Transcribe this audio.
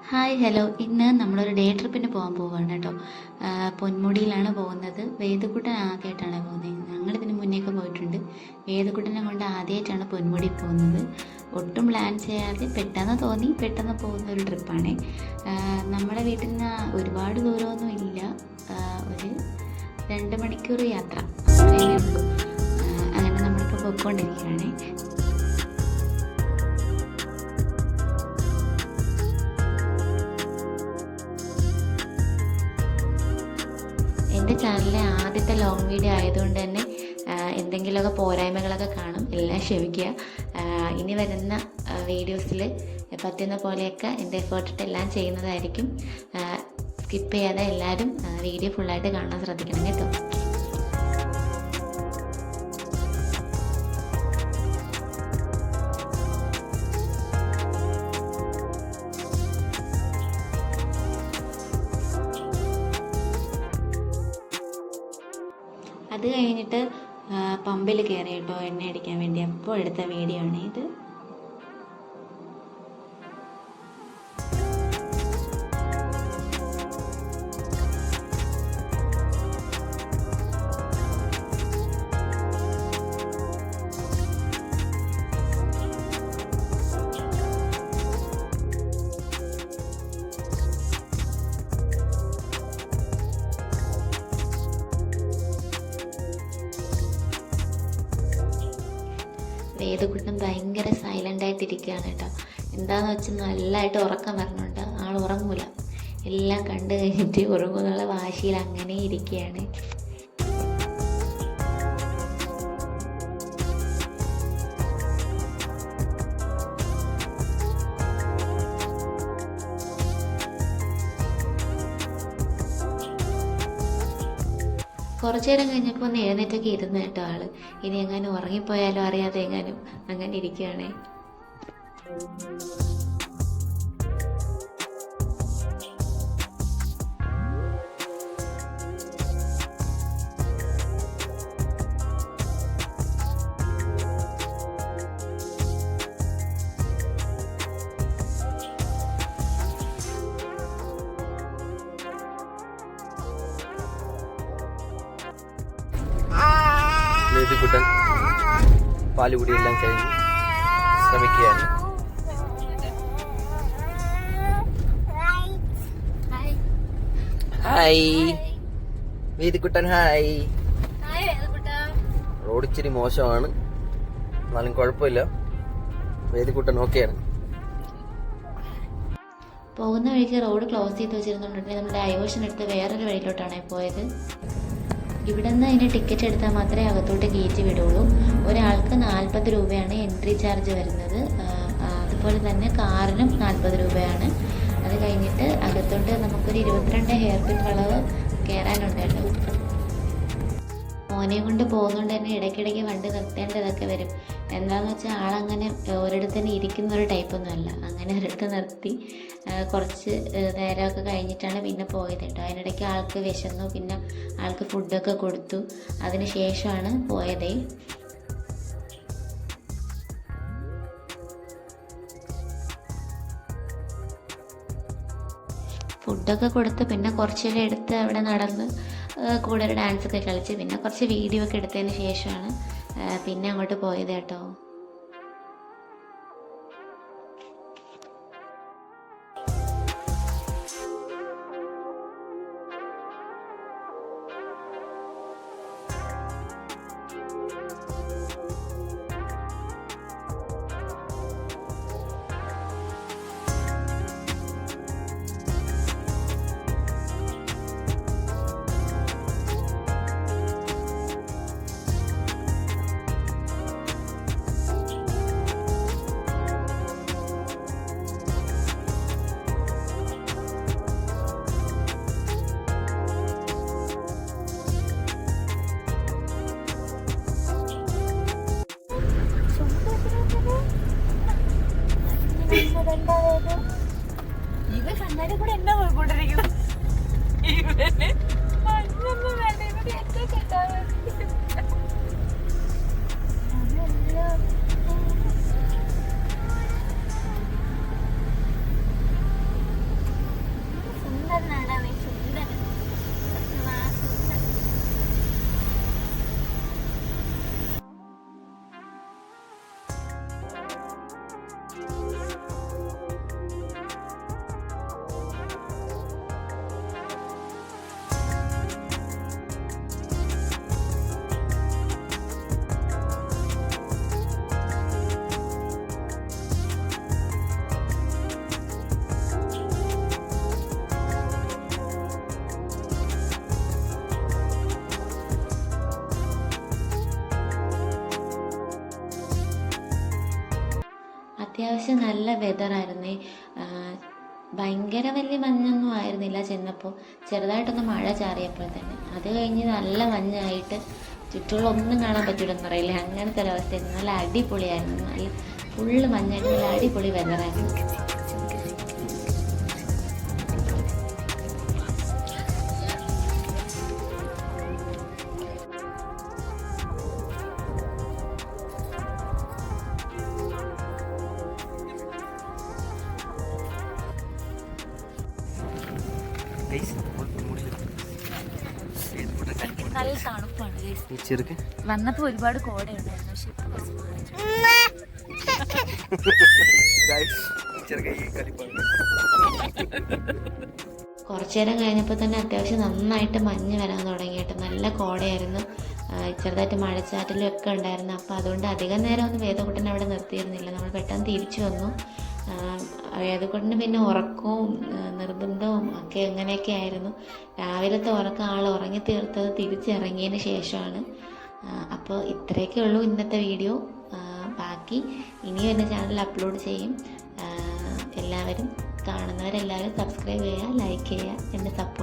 Hi hello. ഇന്ന് നമ്മളൊരു day ട്രിപ്പിന് പോകാൻ പോവുകയാണ് കേട്ടോ. പൊന്മുടിയിലാണ് പോകുന്നത്. വേദക്കുട്ടൻ ആദ്യമായിട്ടാണ് പോകുന്നത്. ഞങ്ങളിതിന് മുന്നേയൊക്കെ പോയിട്ടുണ്ട്. വേദക്കുട്ടനെ കൊണ്ട് ആദ്യമായിട്ടാണ് പൊന്മുടി പോകുന്നത്. ഒട്ടും പ്ലാൻ ചെയ്യാതെ പെട്ടെന്ന് തോന്നി പെട്ടെന്ന് പോകുന്ന ഒരു ട്രിപ്പാണ്. നമ്മുടെ വീട്ടിൽ നിന്ന് ഒരുപാട് ദൂരമൊന്നും ഇല്ല, ഒരു 2 മണിക്കൂർ യാത്ര അത്രയേ ഉള്ളൂ. അങ്ങനെ നമ്മളിപ്പോൾ പോയിക്കൊണ്ടിരിക്കുകയാണ്. എൻ്റെ ചാനലിലെ ആദ്യത്തെ ലോങ് വീഡിയോ ആയതുകൊണ്ട് തന്നെ എന്തെങ്കിലുമൊക്കെ പോരായ്മകളൊക്കെ കാണും, എല്ലാം ക്ഷമിക്കുക. ഇനി വരുന്ന വീഡിയോസിൽ പറ്റുന്ന പോലെയൊക്കെ എൻ്റെ എഫേർട്ടിട്ട് എല്ലാം ചെയ്യുന്നതായിരിക്കും. സ്കിപ്പ് ചെയ്യാതെ എല്ലാവരും വീഡിയോ ഫുള്ളായിട്ട് കാണാൻ ശ്രദ്ധിക്കണം കേട്ടോ. അത് കഴിഞ്ഞിട്ട് പമ്പിൽ കയറി കേട്ടോ, എണ്ണ അടിക്കാൻ വേണ്ടി. അപ്പോൾ എടുത്ത വീഡിയോ ആണ് ഇത്. വേദക്കുട്ടൻ ഭയങ്കര സൈലൻ്റായിട്ടിരിക്കുകയാണ് കേട്ടോ. എന്താണെന്ന് വെച്ചാൽ നല്ലതായിട്ട് ഉറക്കം വരണുണ്ട്. ആൾ ഉറങ്ങൂല, എല്ലാം കണ്ടു കഴിഞ്ഞിട്ട് ഉറങ്ങുന്നുള്ള വാശിയിൽ അങ്ങനെ ഇരിക്കുകയാണ്. കുറച്ചു നേരം കഴിഞ്ഞപ്പോൾ ഒന്ന് എഴുന്നേറ്റൊക്കെ ഇരുന്ന് കേട്ടോ ആള്. ഇനി എങ്ങാനും ഉറങ്ങിപ്പോയാലോ അറിയാതെ എങ്ങാനും അങ്ങനെ ഇരിക്കുകയാണേ. വേദക്കുട്ടൻ പാലുകുടിയെല്ലാം കഴിഞ്ഞ് ശ്രമിക്കുകയാണ്. Hi വേദക്കുട്ടൻ, hi. റോഡ് ഇച്ചിരി മോശമാണ്, എന്നാലും കുഴപ്പമില്ല. വേദക്കുട്ടൻ ഓക്കെയാണ്. പോകുന്ന വഴിക്ക് റോഡ് ക്ലോസ് ചെയ്ത് വെച്ചിരുന്നുണ്ടെങ്കിൽ നമ്മൾ ഡൈവേർഷൻ എടുത്ത് വേറൊരു വഴിയിലോട്ടാണ് പോയത്. ഇവിടെ നിന്ന് അതിന് ടിക്കറ്റ് എടുത്താൽ മാത്രമേ അകത്തോട്ട് കയറ്റി വിടുള്ളൂ. ഒരാൾക്ക് 40 രൂപയാണ് എൻട്രി ചാർജ് വരുന്നത്. അതുപോലെ തന്നെ കാറിനും 40 രൂപയാണ്. അത് കഴിഞ്ഞിട്ട് അകത്തോട്ട് നമുക്കൊരു 22 ഹെയർ പിൻ വളവ് കയറാനുണ്ട് കേട്ടോ. മോനെ കൊണ്ട് പോകുന്നതുകൊണ്ട് തന്നെ ഇടയ്ക്കിടയ്ക്ക് വണ്ടി നിർത്തേണ്ടതൊക്കെ വരും. എന്താണെന്ന് വെച്ചാൽ ആളങ്ങനെ ഒരിടത്ത് തന്നെ ഇരിക്കുന്ന ഒരു ടൈപ്പൊന്നും അല്ല. അങ്ങനെ ഒരിടത്ത് നിർത്തി കുറച്ച് നേരമൊക്കെ കഴിഞ്ഞിട്ടാണ് പിന്നെ പോയത് കേട്ടോ. അതിനിടയ്ക്ക് ആൾക്ക് വിശന്നു, പിന്നെ ആൾക്ക് ഫുഡൊക്കെ കൊടുത്തു. അതിന് ശേഷമാണ് പോയതേ. ഫുഡൊക്കെ കൊടുത്ത് പിന്നെ കുറച്ചേരം എടുത്ത് അവിടെ നടന്ന് കൂടെ ഒരു ഡാൻസൊക്കെ കളിച്ച് പിന്നെ കുറച്ച് വീഡിയോ ഒക്കെ എടുത്തതിന് ശേഷമാണ് പിന്നെ അങ്ങോട്ട് പോയത് കേട്ടോ. ഇവ കണ്ണാടി കൂടെ എന്നാ പോയിക്കൊണ്ടിരിക്കുന്നത്. ഇവന് മഞ്ഞൊന്നും വേണ്ട, ഇവന് ഏറ്റവും കെട്ടാതെ അത്യാവശ്യം നല്ല വെതറായിരുന്നേ. ഭയങ്കര വലിയ മഞ്ഞൊന്നും ആയിരുന്നില്ല ചെന്നപ്പോൾ, ചെറുതായിട്ടൊന്ന് മഴ ചാറിയപ്പോൾ തന്നെ. അത് കഴിഞ്ഞ് നല്ല മഞ്ഞായിട്ട് ചുറ്റുള്ള ഒന്നും കാണാൻ പറ്റില്ലെന്ന് പറയില്ലേ, അങ്ങനത്തെ ഒരവസ്ഥയായിരുന്നു. നല്ല അടിപൊളിയായിരുന്നു, നല്ല ഫുള്ള് മഞ്ഞായിട്ട് നല്ല അടിപൊളി വെതറായിരുന്നു. നല്ല തണുപ്പാണ് ഈ ചെറുക്ക് വന്നപ്പോ ഒരുപാട് കോടയുണ്ടായിരുന്നു, പക്ഷെ ഇപ്പൊ കുറച്ച് മാറി. കുറച്ചു നേരം കഴിഞ്ഞപ്പോൾ തന്നെ അത്യാവശ്യം നന്നായിട്ട് മഞ്ഞ് വരാൻ തുടങ്ങി കേട്ടോ. നല്ല കോടയായിരുന്നു, ചെറുതായിട്ട് മഴച്ചാറ്റലും ഒക്കെ ഉണ്ടായിരുന്നു. അപ്പോൾ അതുകൊണ്ട് അധികം നേരം ഒന്നും വേദക്കുട്ടനെ അവിടെ നിർത്തിയിരുന്നില്ല. നമ്മൾ പെട്ടെന്ന് തിരിച്ചു വന്നു. വേദക്കുട്ടന് പിന്നെ ഉറക്കവും നിർബന്ധവും ഒക്കെ എങ്ങനെയൊക്കെ ആയിരുന്നു. രാവിലത്തെ ഉറക്കം ആൾ ഉറങ്ങി തീർത്തത് തിരിച്ചിറങ്ങിയതിന് ശേഷമാണ്. അപ്പോൾ ഇത്രയൊക്കെ ഉള്ളൂ ഇന്നത്തെ വീഡിയോ. ബാക്കി ഇനിയും എൻ്റെ ചാനൽ അപ്ലോഡ് ചെയ്യും. എല്ലാവരും കാണുന്നവരെല്ലാവരും സബ്സ്ക്രൈബ് ചെയ്യുക, ലൈക്ക് ചെയ്യുക, എന്നെ സപ്പോർട്ട്